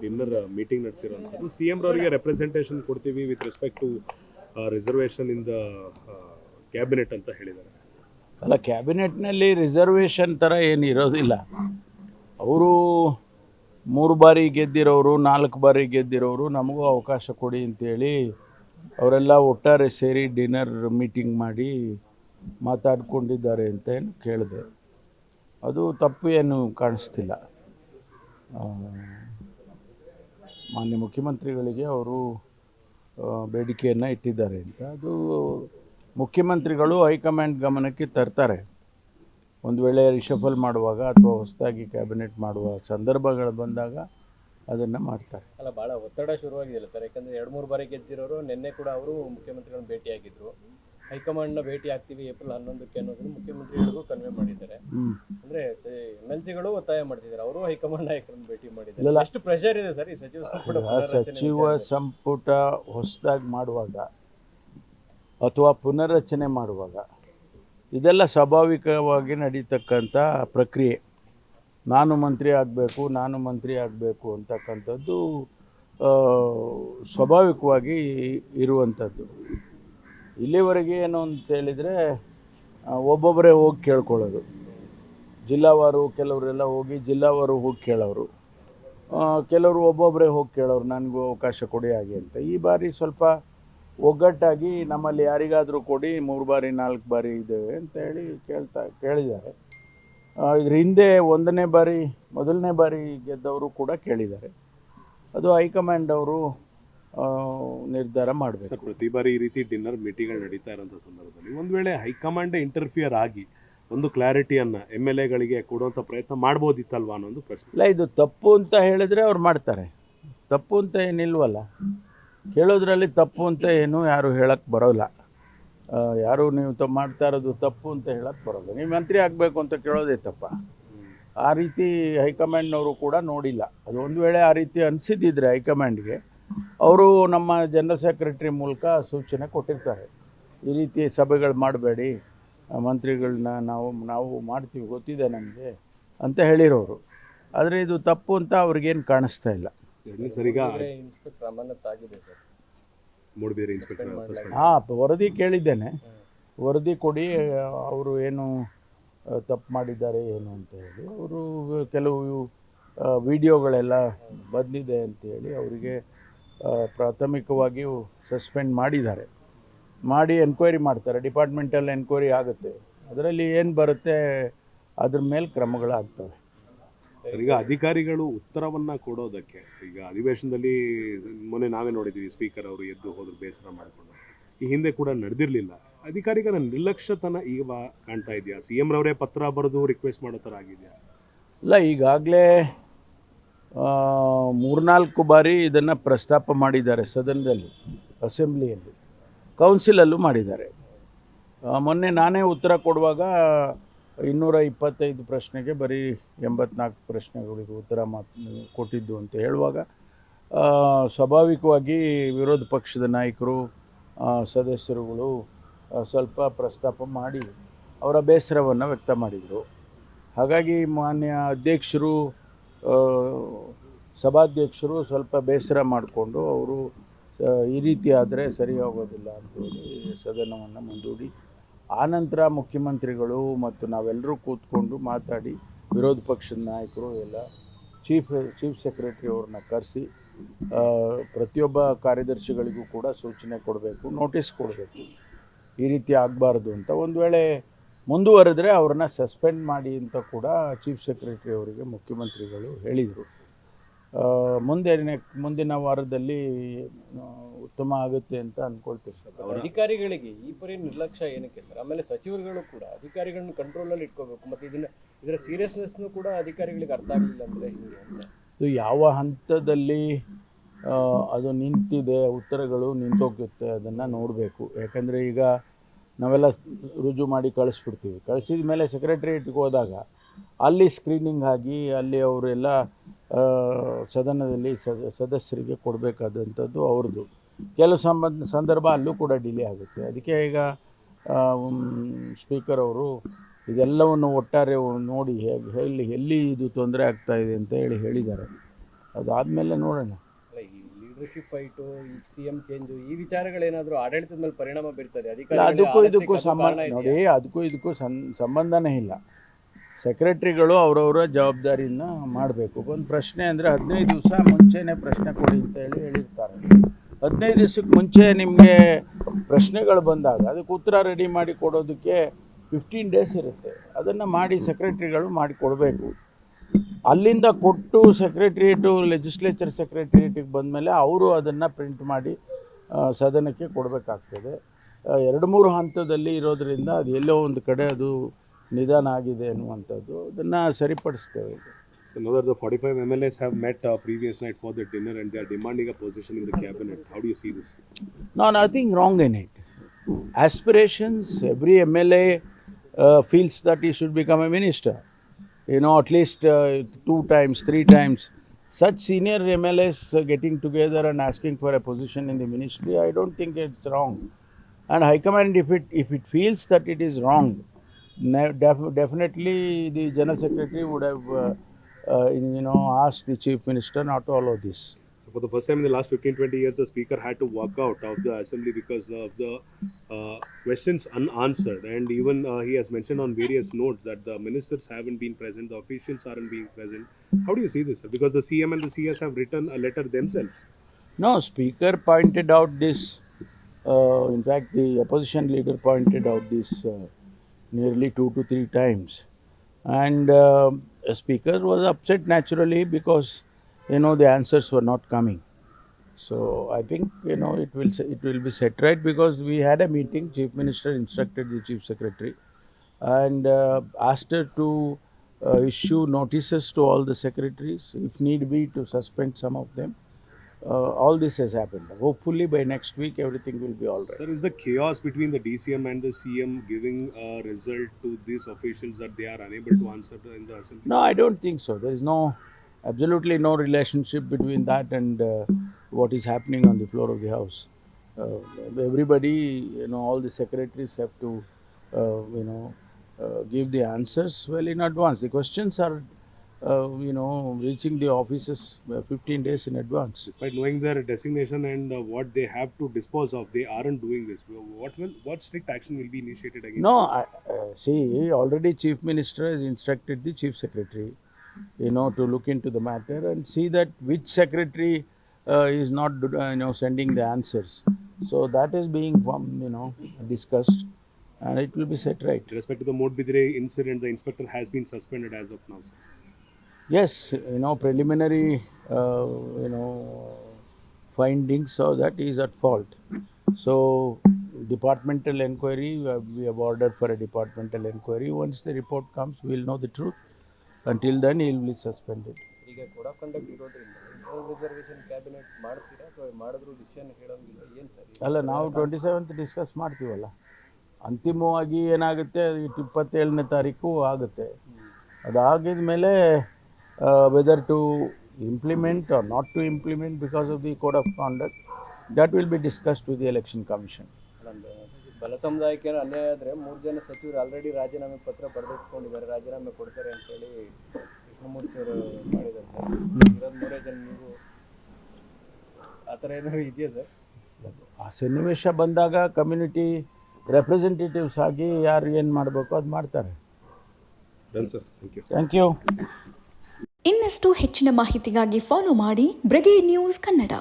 Dinner meeting ನಡೆಸಿರುವಂಥದ್ದು. CM ರವರಿಗೆ representation ಕೊಡ್ತೀವಿ with respect to reservation in the cabinet ಅಂತ ಹೇಳಿದ್ದಾರೆ. ಅಲ್ಲ, ಕ್ಯಾಬಿನೆಟ್ನಲ್ಲಿ ರಿಸರ್ವೇಷನ್ ಥರ ಏನು ಇರೋದಿಲ್ಲ. ಅವರು 3 ಬಾರಿ ಗೆದ್ದಿರೋರು, 4 ಬಾರಿ ಗೆದ್ದಿರೋರು, ನಮಗೂ ಅವಕಾಶ ಕೊಡಿ ಅಂತೇಳಿ ಅವರೆಲ್ಲ ಒಟ್ಟಾರೆ ಸೇರಿ ಡಿನ್ನರ್ ಮೀಟಿಂಗ್ ಮಾಡಿ ಮಾತಾಡ್ಕೊಂಡಿದ್ದಾರೆ ಅಂತ ಏನು ಕೇಳಿದೆ. ಅದು ತಪ್ಪು ಏನು ಕಾಣಿಸ್ತಿಲ್ಲ. ಮಾನ್ಯ ಮುಖ್ಯಮಂತ್ರಿಗಳಿಗೆ ಅವರು ಬೇಡಿಕೆಯನ್ನು ಇಟ್ಟಿದ್ದಾರೆ ಅಂತ ಅದು ಮುಖ್ಯಮಂತ್ರಿಗಳು ಹೈಕಮಾಂಡ್ ಗಮನಕ್ಕೆ ತರ್ತಾರೆ. ಒಂದು ವೇಳೆ ರಿಷಫಲ್ ಮಾಡುವಾಗ ಅಥವಾ ಹೊಸದಾಗಿ ಕ್ಯಾಬಿನೆಟ್ ಮಾಡುವ ಸಂದರ್ಭಗಳು ಬಂದಾಗ ಅದನ್ನು ಮಾಡ್ತಾರೆ. ಅಲ್ಲ, ಭಾಳ ಒತ್ತಡ ಶುರುವಾಗಿದೆಯಲ್ಲ ಸರ್, ಯಾಕಂದರೆ 2-3 ಬಾರಿ ಗೆದ್ದಿರೋರು ನಿನ್ನೆ ಕೂಡ ಅವರು ಮುಖ್ಯಮಂತ್ರಿಗಳನ್ನ ಭೇಟಿಯಾಗಿದ್ದರು. ಹೈಕಮಾಂಡ್ನ ಭೇಟಿ ಆಗ್ತೀವಿ ಏಪ್ರಿಲ್ 11ಕ್ಕೆ ಅನ್ನೋದನ್ನು ಮುಖ್ಯಮಂತ್ರಿಗಳಿಗೂ ಕನ್ವೆ ಮಾಡಿದ್ದಾರೆ. ಅಂದರೆ MLCಗಳು ಒತ್ತಾಯ ಮಾಡ್ತಿದ್ದಾರೆ, ಅವರು ಹೈಕಮಾಂಡ್ ನಾಯಕರನ್ನು ಭೇಟಿ ಮಾಡಿದ್ದಾರೆ. ಎಷ್ಟು ಪ್ರೆಷರ್ ಇದೆ ಸರ್ ಈ ಸಚಿವ ಸಂಪುಟ ಹೊಸದಾಗಿ ಮಾಡುವಾಗ ಅಥವಾ ಪುನರ್ರಚನೆ ಮಾಡುವಾಗ ಇದೆಲ್ಲ ಸ್ವಾಭಾವಿಕವಾಗಿ ನಡೀತಕ್ಕಂಥ ಪ್ರಕ್ರಿಯೆ. ನಾನು ಮಂತ್ರಿ ಆಗಬೇಕು ಅಂತಕ್ಕಂಥದ್ದು ಸ್ವಾಭಾವಿಕವಾಗಿ ಇರುವಂಥದ್ದು. ಇಲ್ಲಿವರೆಗೆ ಏನು ಅಂತ ಹೇಳಿದರೆ ಒಬ್ಬೊಬ್ಬರೇ ಹೋಗಿ ಕೇಳ್ಕೊಳ್ಳೋದು. ಜಿಲ್ಲಾವಾರು ಕೆಲವರೆಲ್ಲ ಹೋಗಿ ಜಿಲ್ಲಾವಾರು ಹೋಗಿ ಕೇಳೋರು, ಕೆಲವರು ಒಬ್ಬೊಬ್ಬರೇ ಹೋಗಿ ಕೇಳೋರು, ನನಗೂ ಅವಕಾಶ ಕೊಡಿ ಹಾಗೆ ಅಂತ. ಈ ಬಾರಿ ಸ್ವಲ್ಪ ಒಗ್ಗಟ್ಟಾಗಿ ನಮ್ಮಲ್ಲಿ ಯಾರಿಗಾದರೂ ಕೊಡಿ 3 ಬಾರಿ 4 ಬಾರಿ ಇದ್ದೇವೆ ಅಂತ ಹೇಳಿ ಕೇಳಿದ್ದಾರೆ. ಇದ್ರ ಹಿಂದೆ ಮೊದಲನೇ ಬಾರಿ ಗೆದ್ದವರು ಕೂಡ ಕೇಳಿದ್ದಾರೆ. ಅದು ಹೈಕಮಾಂಡ್ ಅವರು ನಿರ್ಧಾರ ಮಾಡಬೇಕು. ಪ್ರತಿ ಬಾರಿ ಈ ರೀತಿ ಡಿನ್ನರ್ ಮೀಟಿಂಗ್ಗಳು ನಡೀತಾ ಇರೋಂಥ ಸಂದರ್ಭದಲ್ಲಿ ಒಂದು ವೇಳೆ ಹೈಕಮಾಂಡೇ ಇಂಟರ್ಫಿಯರ್ ಆಗಿ ಒಂದು ಕ್ಲಾರಿಟಿಯನ್ನು MLAಗಳಿಗೆ ಕೊಡುವಂಥ ಪ್ರಯತ್ನ ಮಾಡ್ಬೋದಿತ್ತಲ್ವಾ ಅನ್ನೋದು ಪ್ರಶ್ನೆ. ಇಲ್ಲ, ಇದು ತಪ್ಪು ಅಂತ ಹೇಳಿದರೆ ಅವ್ರು ಮಾಡ್ತಾರೆ. ತಪ್ಪು ಅಂತ ಏನಿಲ್ವಲ್ಲ, ಹೇಳೋದ್ರಲ್ಲಿ ತಪ್ಪು ಅಂತ ಏನು ಯಾರು ಹೇಳಕ್ಕೆ ಬರೋಲ್ಲ. ಯಾರು ನೀವು ಮಾಡ್ತಾ ಇರೋದು ತಪ್ಪು ಅಂತ ಹೇಳಕ್ಕೆ ಬರೋಲ್ಲ. ನೀವು ಮಂತ್ರಿ ಆಗಬೇಕು ಅಂತ ಕೇಳೋದೇ ತಪ್ಪ. ಆ ರೀತಿ ಹೈಕಮಾಂಡ್ನವರು ಕೂಡ ನೋಡಿಲ್ಲ. ಅದು ಒಂದು ವೇಳೆ ಆ ರೀತಿ ಅನಿಸಿದ್ದಿದ್ರೆ ಹೈಕಮಾಂಡ್ಗೆ ಅವರು ನಮ್ಮ ಜನರಲ್ ಸೆಕ್ರೆಟರಿ ಮೂಲಕ ಸೂಚನೆ ಕೊಟ್ಟಿರ್ತಾರೆ, ಈ ರೀತಿ ಸಭೆಗಳು ಮಾಡಬೇಡಿ, ಮಂತ್ರಿಗಳನ್ನ ನಾವು ಮಾಡ್ತೀವಿ, ಗೊತ್ತಿದೆ ನಮಗೆ ಅಂತ ಹೇಳಿರೋರು. ಆದರೆ ಇದು ತಪ್ಪು ಅಂತ ಅವ್ರಿಗೇನು ಕಾಣಿಸ್ತಾ ಇಲ್ಲ. ವರದಿ ಕೇಳಿದ್ದೇನೆ, ವರದಿ ಕೊಡಿ, ಅವರು ಏನು ತಪ್ಪು ಮಾಡಿದ್ದಾರೆ ಏನು ಅಂತ ಹೇಳಿ. ಅವರು ಕೆಲವು ವಿಡಿಯೋಗಳೆಲ್ಲ ಬಂದಿದೆ ಅಂತೇಳಿ ಅವರಿಗೆ ಪ್ರಾಥಮಿಕವಾಗಿ ಸಸ್ಪೆಂಡ್ ಮಾಡಿದ್ದಾರೆ. ಮಾಡಿ ಎನ್ಕ್ವೈರಿ ಮಾಡ್ತಾರೆ, ಡಿಪಾರ್ಟ್ಮೆಂಟಲ್ ಎನ್ಕ್ವೈರಿ ಆಗುತ್ತೆ. ಅದರಲ್ಲಿ ಏನು ಬರುತ್ತೆ ಅದ್ರ ಮೇಲೆ ಕ್ರಮಗಳಾಗ್ತವೆ. ಈಗ ಅಧಿಕಾರಿಗಳು ಉತ್ತರವನ್ನು ಕೊಡೋದಕ್ಕೆ ಈಗ ಅಧಿವೇಶನದಲ್ಲಿ ಮೊನ್ನೆ ನಾವೇ ನೋಡಿದ್ವಿ, ಸ್ಪೀಕರ್ ಅವರು ಎದ್ದು ಹೋದ್ರು ಬೇಸರ ಮಾಡಿಕೊಂಡು. ಈ ಹಿಂದೆ ಕೂಡ ನಡೆದಿರಲಿಲ್ಲ. ಅಧಿಕಾರಿಗಳ ನಿರ್ಲಕ್ಷ್ಯತನ ಈಗ ಕಾಣ್ತಾ ಇದೆಯಾ? CM ರವರೇ ಪತ್ರ ಬರೆದು ರಿಕ್ವೆಸ್ಟ್ ಮಾಡೋ ಥರ ಆಗಿದೆಯಾ? ಇಲ್ಲ, ಈಗಾಗಲೇ 3-4 ಬಾರಿ ಇದನ್ನು ಪ್ರಸ್ತಾಪ ಮಾಡಿದ್ದಾರೆ ಸದನದಲ್ಲಿ, ಅಸೆಂಬ್ಲಿಯಲ್ಲಿ, ಕೌನ್ಸಿಲಲ್ಲೂ ಮಾಡಿದ್ದಾರೆ. ಮೊನ್ನೆ ನಾನೇ ಉತ್ತರ ಕೊಡುವಾಗ 225 ಪ್ರಶ್ನೆಗೆ ಬರೀ 84 ಪ್ರಶ್ನೆಗಳಿಗೆ ಉತ್ತರ ಕೊಟ್ಟಿದ್ದು ಅಂತ ಹೇಳುವಾಗ ಸ್ವಾಭಾವಿಕವಾಗಿ ವಿರೋಧ ಪಕ್ಷದ ನಾಯಕರು, ಸದಸ್ಯರುಗಳು ಸ್ವಲ್ಪ ಪ್ರಸ್ತಾಪ ಮಾಡಿ ಅವರ ಬೇಸರವನ್ನು ವ್ಯಕ್ತ ಮಾಡಿದರು. ಹಾಗಾಗಿ ಮಾನ್ಯ ಅಧ್ಯಕ್ಷರು, ಸಭಾಧ್ಯಕ್ಷರು ಸ್ವಲ್ಪ ಬೇಸರ ಮಾಡಿಕೊಂಡು ಅವರು ಈ ರೀತಿ ಆದರೆ ಸರಿ ಹೋಗೋದಿಲ್ಲ ಅಂತೇಳಿ ಸದನವನ್ನು ಮುಂದೂಡಿ, ಆನಂತರ ಮುಖ್ಯಮಂತ್ರಿಗಳು ಮತ್ತು ನಾವೆಲ್ಲರೂ ಕೂತ್ಕೊಂಡು ಮಾತಾಡಿ ವಿರೋಧ ಪಕ್ಷದ ನಾಯಕರು ಎಲ್ಲ ಚೀಫ್ ಸೆಕ್ರೆಟರಿ ಅವ್ರನ್ನ ಕರೆಸಿ ಪ್ರತಿಯೊಬ್ಬ ಕಾರ್ಯದರ್ಶಿಗಳಿಗೂ ಕೂಡ ಸೂಚನೆ ಕೊಡಬೇಕು, ನೋಟಿಸ್ ಕೊಡಬೇಕು, ಈ ರೀತಿ ಆಗಬಾರ್ದು ಅಂತ. ಒಂದು ವೇಳೆ ಮುಂದುವರೆದರೆ ಅವ್ರನ್ನ ಸಸ್ಪೆಂಡ್ ಮಾಡಿ ಅಂತ ಕೂಡ ಚೀಫ್ ಸೆಕ್ರೆಟರಿ ಅವರಿಗೆ ಮುಖ್ಯಮಂತ್ರಿಗಳು ಹೇಳಿದರು. ಮುಂದಿನ ವಾರದಲ್ಲಿ ಉತ್ತಮ ಆಗುತ್ತೆ ಅಂತ ಅಂದ್ಕೊಳ್ತೀವಿ ಸರ್. ಅಧಿಕಾರಿಗಳಿಗೆ ಈ ಪರಿ ನಿರ್ಲಕ್ಷ್ಯ ಏನಕ್ಕೆ ಸರ್? ಆಮೇಲೆ ಸಚಿವರುಗಳು ಕೂಡ ಅಧಿಕಾರಿಗಳನ್ನ ಕಂಟ್ರೋಲಲ್ಲಿ ಇಟ್ಕೋಬೇಕು, ಮತ್ತು ಇದರ ಸೀರಿಯಸ್ನೆಸ್ನು ಕೂಡ ಅಧಿಕಾರಿಗಳಿಗೆ ಅರ್ಥ ಆಗಲಿಲ್ಲ ಅಂದರೆ ಹಿಂಗೆ ಅಂತ. ಇದು ಯಾವ ಹಂತದಲ್ಲಿ ಅದು ನಿಂತಿದೆ, ಉತ್ತರಗಳು ನಿಂತೋಗುತ್ತೆ, ಅದನ್ನು ನೋಡಬೇಕು. ಯಾಕಂದರೆ ಈಗ ನಾವೆಲ್ಲ ರುಜು ಮಾಡಿ ಕಳಿಸ್ಬಿಡ್ತೀವಿ. ಕಳಿಸಿದ ಮೇಲೆ ಸೆಕ್ರೆಟರಿಯೇಟ್ಗೆ ಹೋದಾಗ ಅಲ್ಲಿ ಸ್ಕ್ರೀನಿಂಗ್ ಆಗಿ ಅಲ್ಲಿ ಅವರೆಲ್ಲ ಸದನದಲ್ಲಿ ಸದಸ್ಯರಿಗೆ ಕೊಡಬೇಕಾದಂಥದ್ದು ಅವ್ರದ್ದು. ಕೆಲವು ಸಂದರ್ಭ ಅಲ್ಲೂ ಕೂಡ ಡಿಲೇ ಆಗುತ್ತೆ. ಅದಕ್ಕೆ ಈಗ ಸ್ಪೀಕರ್ ಅವರು ಇದೆಲ್ಲವನ್ನು ಒಟ್ಟಾರೆ ನೋಡಿ ಎಲ್ಲಿ ಇದು ತೊಂದರೆ ಆಗ್ತಾಯಿದೆ ಅಂತ ಹೇಳಿದ್ದಾರೆ. ಅದಾದಮೇಲೆ ನೋಡೋಣ. ಅಲ್ಲ, ಈ ಲೀಡರ್ಶಿಪ್ ಫೈಟು, ಈ CM ಚೇಂಜು, ಈ ವಿಚಾರಗಳೇನಾದರೂ ಆಡಳಿತದ ಮೇಲೆ ಪರಿಣಾಮ ಬೀರ್ತದೆ? ಅದಕ್ಕೂ ಇದಕ್ಕೂ ಅದಕ್ಕೂ ಇದಕ್ಕೂ ಸಂಬಂಧನೇ ಇಲ್ಲ. ಸೆಕ್ರೆಟ್ರಿಗಳು ಅವರವರ ಜವಾಬ್ದಾರಿಯನ್ನು ಮಾಡಬೇಕು. ಒಂದು ಪ್ರಶ್ನೆ ಅಂದರೆ 15 ದಿವಸ ಮುಂಚೆನೇ ಪ್ರಶ್ನೆ ಕೊಡಿ ಅಂತ ಹೇಳಿರ್ತಾರೆ. 15 ದಿವಸಕ್ಕೆ ಮುಂಚೆ ನಿಮಗೆ ಪ್ರಶ್ನೆಗಳು ಬಂದಾಗ ಅದಕ್ಕೆ ಉತ್ತರ ರೆಡಿ ಮಾಡಿ ಕೊಡೋದಕ್ಕೆ 15 ಡೇಸ್ ಇರುತ್ತೆ. ಅದನ್ನು ಮಾಡಿ ಸೆಕ್ರೆಟ್ರಿಗಳು ಮಾಡಿ ಕೊಡಬೇಕು. ಅಲ್ಲಿಂದ ಕೊಟ್ಟು ಸೆಕ್ರೆಟ್ರಿಯೇಟು ಲೆಜಿಸ್ಲೇಚರ್ ಸೆಕ್ರೆಟ್ರಿಯೇಟಿಗೆ ಬಂದಮೇಲೆ ಅವರು ಅದನ್ನು ಪ್ರಿಂಟ್ ಮಾಡಿ ಸದನಕ್ಕೆ ಕೊಡಬೇಕಾಗ್ತದೆ. 2-3 ಹಂತದಲ್ಲಿ ಇರೋದರಿಂದ ಅದು ಎಲ್ಲೋ ಒಂದು ಕಡೆ ಅದು ನಿಧಾನ ಆಗಿದೆ ಅನ್ನುವಂಥದ್ದು, ಅದನ್ನು ಸರಿಪಡಿಸ್ತೇವೆ. So now that the 45 MLAs have met previous night for the dinner and they are demanding a position in the cabinet, how do you see this? No, nothing wrong in it. Aspirations, every MLA feels that he should become a minister. At least 2 times, 3 times. Such senior MLAs getting together and asking for a position in the ministry, I don't think it's wrong. And High Command, if it feels that it is wrong, definitely the General Secretary would have asked the Chief Minister not to allow this. So for the first time in the last 15-20 years, the Speaker had to walk out of the Assembly because of the questions unanswered. And even he has mentioned on various notes that the ministers haven't been present, the officials aren't being present. How do you see this, sir? Because the CM and the CS have written a letter themselves. No, Speaker pointed out this. In fact, the opposition leader pointed out this nearly 2 to 3 times. And the Speaker was upset naturally because the answers were not coming. So I think it will be set right, because we had a meeting. Chief Minister instructed the Chief Secretary and asked her to issue notices to all the secretaries, if need be to suspend some of them. All this has happened. Hopefully by next week everything will be all right. Sir, is the chaos between the DCM and the CM giving a result to these officials that they are unable to answer in the Assembly? No, I don't think so. There is absolutely no relationship between that and what is happening on the floor of the House. Everybody, all the secretaries have to, give the answers well in advance. The questions are, reaching the offices 15 days in advance. Despite knowing their designation and what they have to dispose of, they aren't doing this. What strict action will be initiated against? No, see, already Chief Minister has instructed the Chief Secretary, to look into the matter and see that which secretary is not, sending the answers. So that is being, discussed, and it will be set right. With respect to the Modbidre incident, the inspector has been suspended as of now, sir. Yes, preliminary, findings saw that he is at fault. So departmental inquiry, we have ordered for a departmental inquiry. Once the report comes, we will know the truth. Until then, he will be suspended. ಈಗ code of conduct ಇರೋದ್ರಿಂದ reservation cabinet ಮಾಡ್ತೀರಾ ಅಥವಾ ಮಾಡಿದ್ರು decision ಹೇಳೋಂಗಿಲ್ಲ, ಏನು sir? ಅಲ್ಲ, ನಾವು 27th discuss ಮಾಡ್ತೀವಲ್ಲ. ಅಂತಿಮವಾಗಿ ಏನಾಗುತ್ತೆ, 27ನೇ ತಾರೀಕು ಆಗುತ್ತೆ. ಅದಾಗಿದ ಮೇಲೆ whether to implement or not to implement because of the code of conduct, that will be discussed with the election commission. ಬಲ ಸಮುದಾಯಕ್ಕೆ ಅನ್ಯಾಯ ಆದರೆ 3 ಜನ ಸಚಿವರು ಆಲ್ರೆಡಿ ರಾಜೀನಾಮೆ ಪತ್ರ ಬರೆದಿಟ್ಕೊಂಡಿದ್ದಾರೆ, ರಾಜೀನಾಮೆ ಕೊಡ್ತಾರೆ ಅಂತೇಳಿ ಕೃಷ್ಣಮೂರ್ತಿ ಅವರು ಮಾಡಿದ್ದಾರೆ ಸರ್. ಇರೋದು 3 ಜನ, ನೀವು ಆ ಥರ ಏನಾದ್ರು ಇದೆಯಾ ಸರ್? ಆ ಸನ್ನಿವೇಶ ಬಂದಾಗ ಕಮ್ಯುನಿಟಿ ರೆಪ್ರೆಸೆಂಟೇಟಿವ್ಸ್ ಆಗಿ ಯಾರು ಏನು ಮಾಡಬೇಕು ಅದು ಮಾಡ್ತಾರೆ. Thank you. ಇನ್ನಷ್ಟು ಹೆಚ್ಚಿನ ಮಾಹಿತಿಗಾಗಿ ಫಾಲೋ ಮಾಡಿ ಬ್ರಿಗೇಡ್ ನ್ಯೂಸ್ ಕನ್ನಡ.